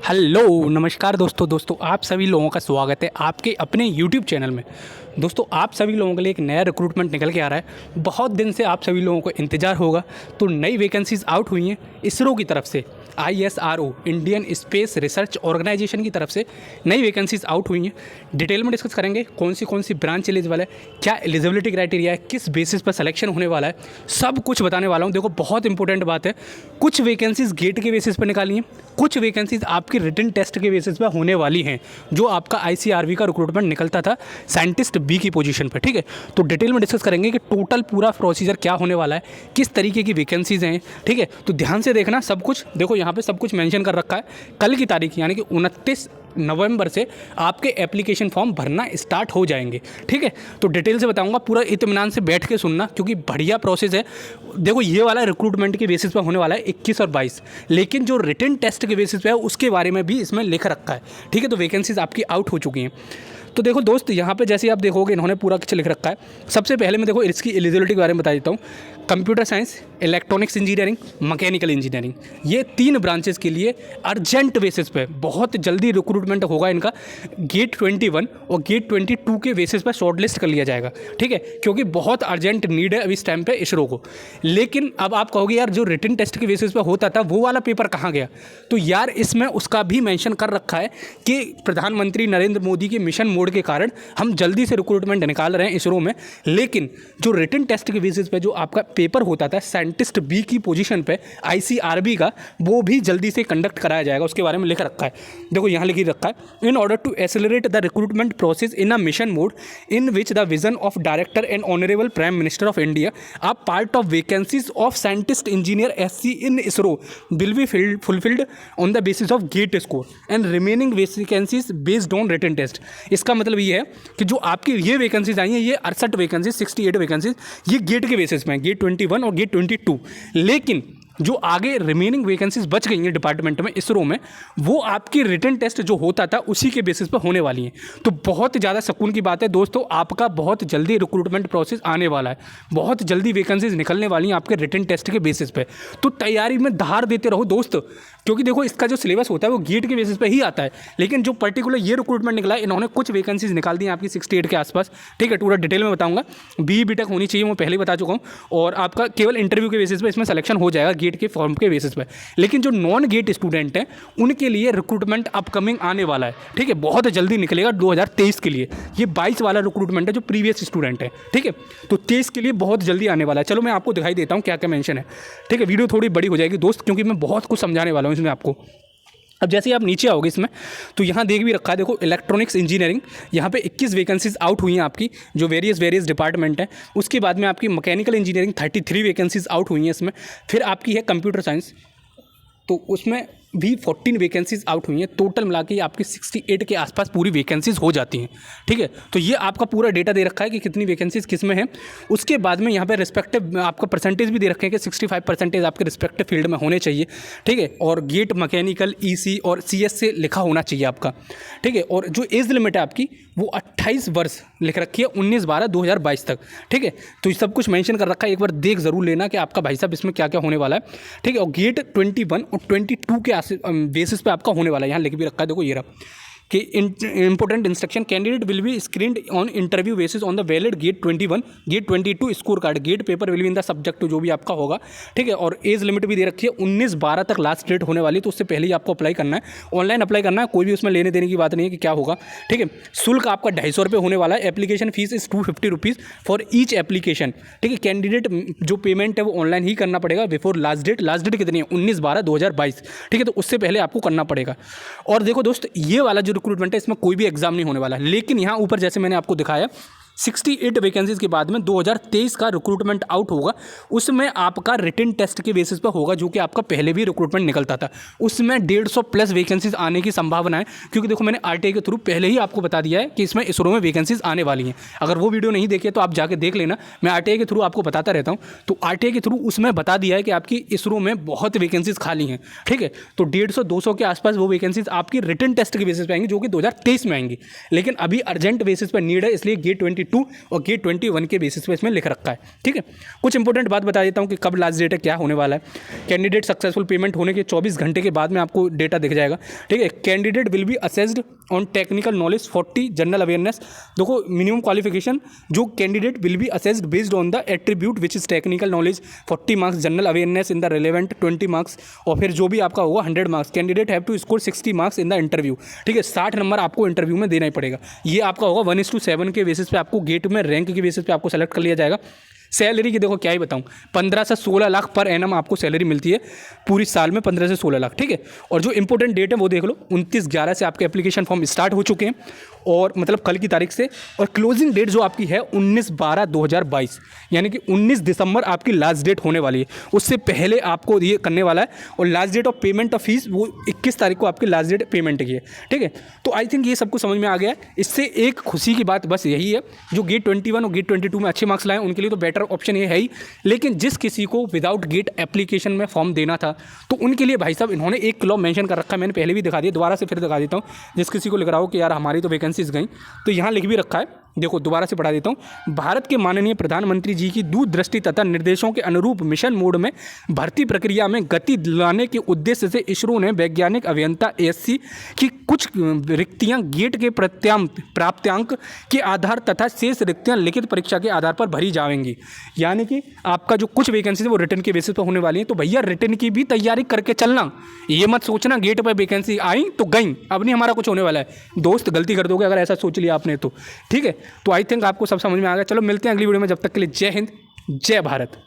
Hello नमस्कार दोस्तों आप सभी लोगों का स्वागत है आपके अपने यूट्यूब चैनल में। दोस्तों आप सभी लोगों के लिए एक नया रिक्रूटमेंट निकल के आ रहा है। बहुत दिन से आप सभी लोगों को इंतज़ार होगा। तो नई वैकेंसीज़ आउट हुई हैं इसरो की तरफ से, ISRO Indian space research organisation की तरफ से नई वैकेंसीज़ आउट हुई हैं। डिटेल में डिस्कस करेंगे कौन सी ब्रांच एलिजिबल है, क्या एलिजिबिलिटी क्राइटेरिया है, किस बेसिस पर सिलेक्शन होने वाला है, सब कुछ बताने वाला हूँ। देखो बहुत इंपॉर्टेंट बात है, कुछ वैकेंसीज़ गेट के बेसिस पर निकाली हैं, कुछ वैकेंसीज़ आपकी रिटन टेस्ट के बेसिस पर होने वाली हैं, जो आपका ICRB का रिक्रूटमेंट निकलता था साइंटिस्ट बी की पोजीशन पर। ठीक है, तो डिटेल में डिस्कस करेंगे कि टोटल पूरा प्रोसीजर क्या होने वाला है, किस तरीके की वैकेंसीज़ हैं। ठीक है, तो ध्यान से देखना सब कुछ। देखो यहाँ पे सब कुछ मेंशन कर रखा है। कल की तारीख यानी कि 29 नवंबर से आपके एप्लीकेशन फॉर्म भरना स्टार्ट हो जाएंगे। ठीक है, तो डिटेल से बताऊंगा, पूरा इत्मीनान से बैठ के सुनना क्योंकि बढ़िया प्रोसेस है। देखो ये वाला रिक्रूटमेंट के बेसिस पर होने वाला है 21 और 22, लेकिन जो रिटन टेस्ट के बेसिस पे है उसके बारे में भी इसमें लिख रखा है। ठीक है, तो वैकेंसीज आपकी आउट हो चुकी हैं। तो देखो दोस्त, यहाँ पे जैसे आप देखोगे इन्होंने पूरा कुछ लिख रखा है। सबसे पहले मैं देखो इसकी एलिजिबिलिटी के बारे में बता देता हूँ। Computer science, electronics engineering, mechanical engineering, ये 3 ब्रांचेस के लिए अर्जेंट बेसिस पे बहुत जल्दी रिक्रूटमेंट होगा इनका। गेट 21 और गेट 22 के बेसिस पर शॉर्टलिस्ट कर लिया जाएगा। ठीक है, क्योंकि बहुत अर्जेंट नीड है अभी इस टाइम पे इसरो को। लेकिन अब आप कहोगे यार जो रिटन टेस्ट के बेसिस पर होता था वो वाला पेपर कहाँ गया, तो यार इसमें उसका भी मेंशन कर रखा है कि प्रधानमंत्री नरेंद्र मोदी के मिशन मोड के कारण हम जल्दी से रिक्रूटमेंट निकाल रहे हैं इसरो में। लेकिन जो रिटन टेस्ट के बेसिस पे जो आपका पेपर होता था साइंटिस्ट बी की पोजीशन पे ICRB का, वो भी जल्दी से कंडक्ट कराया जाएगा। उसके बारे में लिख रखा है, देखो यहाँ लिख रखा है, in order to accelerate the recruitment process in a mission mode in which the vision of director and honourable prime minister of India are part of vacancies of scientist engineer SC in ISRO will be fulfilled on the basis of GATE score and remaining vacancies based on written test. इसका मतलब ये है कि जो आपकी ये vacancies आई हैं, ये 68 वैकेंसीज, 68 वैकेंसीज ये गेट के बेसिस में, गेट 21 और गेट 22। लेकिन जो आगे रिमेनिंग वैकेंसीज बच गई हैं डिपार्टमेंट में, इसरो में, वो आपकी रिटन टेस्ट जो होता था उसी के बेसिस पर होने वाली हैं। तो बहुत ज़्यादा सुकून की बात है दोस्तों, आपका बहुत जल्दी रिक्रूटमेंट प्रोसेस आने वाला है, बहुत जल्दी वैकेंसीज निकलने वाली हैं आपके रिटन टेस्ट के बेसिस पे। तो तैयारी में धार देते रहो दोस्त, क्योंकि देखो इसका जो सिलेबस होता है वो गेट के बेसिस पे ही आता है। लेकिन जो पर्टिकुलर ये रिक्रूटमेंट निकला है, इन्होंने कुछ वैकेंसीज निकाल दी हैं आपकी 68 के आसपास। ठीक है, पूरा डिटेल में बताऊंगा। BE-BTech होनी चाहिए, मैं पहले ही बता चुका हूँ, और आपका केवल इंटरव्यू के बेसिस पे इसमें सिलेक्शन हो जाएगा गेट के फॉर्म के बेसिस पे। लेकिन जो नॉन गेट स्टूडेंट हैं उनके लिए रिक्रूटमेंट अपकमिंग आने वाला है। ठीक है, बहुत जल्दी निकलेगा 2023 के लिए। ये 22 वाला रिक्रूटमेंट है जो प्रीवियस स्टूडेंट है। ठीक है, तो 23 के लिए बहुत जल्दी आने वाला है। चलो मैं आपको दिखाई देता हूँ क्या क्या मेंशन है। ठीक है, वीडियो थोड़ी बड़ी हो जाएगी दोस्त, क्योंकि मैं बहुत कुछ समझाने वाला हूँ इसमें आपको। अब जैसे आप नीचे आओगे इसमें, तो यहाँ देख भी रखा है, देखो इलेक्ट्रॉनिक्स इंजीनियरिंग, यहाँ पे 21 वैकेंसीज आउट हुई हैं आपकी, जो वेरियस डिपार्टमेंट है। उसके बाद में आपकी मैकेनिकल इंजीनियरिंग 33 वैकेंसीज आउट हुई हैं इसमें। फिर आपकी है कंप्यूटर साइंस, तो उसमें भी 14 वैकेंसीज आउट हुई हैं। टोटल मिला के आपकी 68 के आसपास पूरी वैकेंसीज हो जाती हैं। ठीक है, तो ये आपका पूरा डेटा दे रखा है कि कितनी वैकेंसीज किस में है। उसके बाद में यहाँ पे रिस्पेक्टिव आपका परसेंटेज भी दे रखे हैं कि 65% आपके रिस्पेक्टिव फील्ड में होने चाहिए। ठीक है, और गेट मैकेनिकल EC और CS से लिखा होना चाहिए आपका। ठीक है, और जो एज लिमिट है आपकी वो 28 वर्ष लिख रखी है, 19/12/2022 तक। ठीक है, तो ये सब कुछ मेंशन कर रखा है, एक बार देख जरूर लेना कि आपका भाई साहब इसमें क्या क्या होने वाला है। ठीक है, और गेट 21 और 22 के बेसिस पे आपका होने वाला है। यहाँ लिख भी रखा है, देखो ये रहा कि important instruction, candidate will be screened on interview basis on the valid GATE 21 GATE 22 score card, GATE paper will be in the subject जो भी आपका होगा। ठीक है, और एज लिमिट भी दे रखी है, 19/12 तक लास्ट डेट होने वाली है, तो उससे पहले ही आपको अप्लाई करना है, ऑनलाइन अप्लाई करना है, कोई भी उसमें लेने देने की बात नहीं है कि क्या होगा। ठीक है, शुल्क आपका 250 रुपये होने वाला है। Application fees is 250 rupees for each application. ठीक है, कैंडिडेट जो पेमेंट है वो ऑनलाइन ही करना पड़ेगा before last date. Last date कितनी है? 19/12/2022। ठीक है, तो उससे पहले आपको करना पड़ेगा। और देखो दोस्त, ये वाला जो रिक्रूटमेंट है इसमें कोई भी एग्जाम नहीं होने वाला, लेकिन यहाँ ऊपर जैसे मैंने आपको दिखाया 68 वैकेंसीज के बाद में 2023 का रिक्रूटमेंट आउट होगा। उसमें आपका रिटन टेस्ट के बेसिस पर होगा, जो कि आपका पहले भी रिक्रूटमेंट निकलता था। उसमें 150 प्लस वैकेंसीज आने की संभावना है, क्योंकि देखो मैंने RTI के थ्रू पहले ही आपको बता दिया है कि इसमें इसरो में वैकेंसीज आने वाली हैं। अगर वो वीडियो नहीं देखे तो आप जाके देख लेना, मैं RTI के थ्रू आपको बताता रहता हूँ। तो RTI के थ्रू उसमें बता दिया है कि आपकी इसरो में बहुत वैकेंसीज खाली हैं। ठीक है, तो 150-200 के आसपास वो वैकेंसीज आपकी रिटन टेस्ट के बेसिस पर आएंगी, जो कि 2023 में आएंगी। लेकिन अभी अर्जेंट बेसिस पर नीड है, इसलिए गेट 22 22 और गेट 21 के बेसिस पे इसमें लिख रखा है। ठीक है, कुछ इंपॉर्टेंट बात बता देता हूँ कि कब लास्ट डेट है, क्या होने वाला है। कैंडिडेट सक्सेसफुल पेमेंट होने के 24 घंटे के बाद में आपको डेटा दिख जाएगा। ठीक है, candidate will be assessed on technical knowledge 40 general awareness. देखो मिनिमम क्वालिफिकेशन जो candidate will be assessed based on the attribute which is technical knowledge 40 marks, general awareness in the relevant 20 marks, और फिर जो भी आपका होगा 100 marks. Candidate have to score 60 marks in the interview. ठीक है, 60 नंबर आपको इंटरव्यू में देना ही पड़ेगा। ये आपका होगा 1:7 के बेसिस पे, आपको गेट में रैंक के बेसिस पे आपको सेलेक्ट कर लिया जाएगा। सैलरी की देखो क्या ही बताऊं, 15 से 16 लाख पर एनम आपको सैलरी मिलती है पूरी साल में, 15 से 16 लाख। ठीक है, और जो इंपॉर्टेंट डेट है वो देख लो, 29/11 से आपके एप्लीकेशन फॉर्म स्टार्ट हो चुके हैं, और मतलब कल की तारीख से। और क्लोजिंग डेट जो आपकी है 19/12/2022, यानी कि 19 दिसंबर आपकी लास्ट डेट होने वाली है। उससे पहले आपको ये करने वाला है। और last date of payment of fees वो 21 तारीख को आपकी लास्ट डेट पेमेंट की है। ठीक है, तो आई थिंक ये सबको समझ में आ गया है। इससे एक खुशी की बात बस यही है, जो गेट 21 और गेट 22 में अच्छे मार्क्स लाए उनके लिए तो बेटर ऑप्शन ये है ही, लेकिन जिस किसी को विदाउट गेट एप्लीकेशन में फॉर्म देना था तो उनके लिए भाई साहब इन्होंने एक क्लॉज मेंशन कर रखा है। मैंने पहले भी दिखा दिया, दोबारा से फिर दिखा देता हूँ। जिस किसी को लिख रहा हो कि यार हमारी तो वैकेंसीज गई, तो यहाँ लिख भी रखा है, देखो दोबारा से पढ़ा देता हूँ। भारत के माननीय प्रधानमंत्री जी की दूरदृष्टि तथा निर्देशों के अनुरूप मिशन मोड में भर्ती प्रक्रिया में गति लाने के उद्देश्य से इसरो ने वैज्ञानिक अभियंता ASC की कुछ रिक्तियां गेट के प्राप्तांक के आधार तथा शेष रिक्तियां लिखित परीक्षा के आधार पर भरी जाएंगी। यानी कि आपका जो कुछ वैकेंसी है वो रिटर्न के बेसिस पर होने वाली है। तो भैया रिटर्न की भी तैयारी करके चलना, ये मत सोचना गेट पर वैकेंसी आई तो गई, अब नहीं हमारा कुछ होने वाला है। दोस्त गलती कर दोगे अगर ऐसा सोच लिया आपने तो। ठीक है, तो आई थिंक आपको सब समझ में आ गया। चलो मिलते हैं अगली वीडियो में, जब तक के लिए जय हिंद जय भारत।